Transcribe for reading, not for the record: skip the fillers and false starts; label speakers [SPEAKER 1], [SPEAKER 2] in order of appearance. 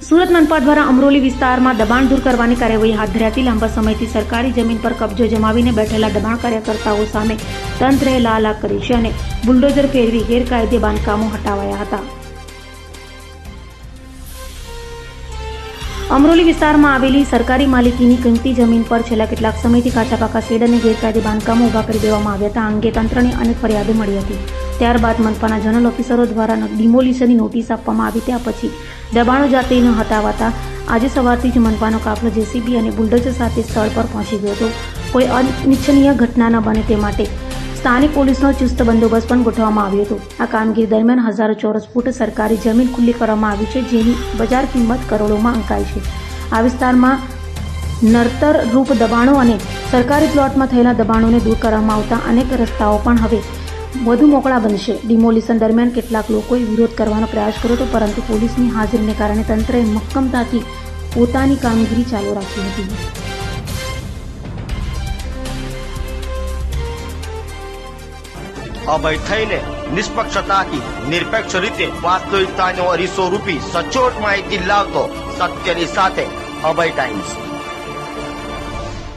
[SPEAKER 1] સુરત મનપા દ્વારા અમરોલી વિસ્તારમાં દબાણ દૂર કરવાની કાર્યવાહી હાથ ધરાતી લાંબા સમયથી સરકારી જમીન પર કબજો જમાવીને બેઠેલા દબાણ કાર્યકર્તાઓ સામે તંત્રએ લાલાક કરી છે અને બુલડોઝર ફેરવી ગેરકાયદે બાંધકામો હટાવાયા હતા। અમરોલી વિસ્તારમાં આવેલી સરકારી માલિકીની કિંમતી જમીન પર છેલ્લા કેટલાક સમયથી કાચા પાકા શેડ અને ગેરકાયદે બાંધકામો ઊભા કરી દેવામાં આવ્યા હતા। આ અંગે તંત્રને અનેક ફરિયાદો મળી હતી। ત્યારબાદ મનપાના જનરલ ઓફિસરો દ્વારા ડિમોલિશનની નોટિસ આપવામાં આવી। ત્યાં પછી દબાણો જાતે ન હટાવાતા આજે સવારથી જ મનપાનો કાફલો જેસીબી અને બુલડોઝર સાથે સ્થળ પર પહોંચી ગયો હતો। કોઈ અનિચ્છનીય ઘટના ન બને તે માટે સ્થાનિક પોલીસનો ચુસ્ત બંદોબસ્ત પણ ગોઠવવામાં આવ્યો હતો। આ કામગીરી દરમિયાન હજારો ચોરસ ફૂટ સરકારી જમીન ખુલ્લી કરવામાં આવી છે, જેની બજાર કિંમત કરોડોમાં અંકાય છે। આ વિસ્તારમાં નડતર રૂપ દબાણો અને સરકારી પ્લોટમાં થયેલા દબાણોને દૂર કરવામાં આવતા અનેક રસ્તાઓ પણ હવે વધુ મોકળા બનશે। ડિમોલિશન દરમિયાન કેટલાક લોકોએ વિરોધ કરવાનો પ્રયાસ કર્યો હતો, પરંતુ પોલીસની હાજરીને કારણે તંત્રએ મક્કમતાથી પોતાની કામગીરી ચાલુ રાખી હતી।
[SPEAKER 2] અભય થઈને નિષ્પક્ષતાથી નિરપેક્ષ રીતે વાસ્તવિકતાનો અરીસો રૂપી સચોટ માહિતી લાવતો સત્યની સાથે અભય ટાઈમ્સ।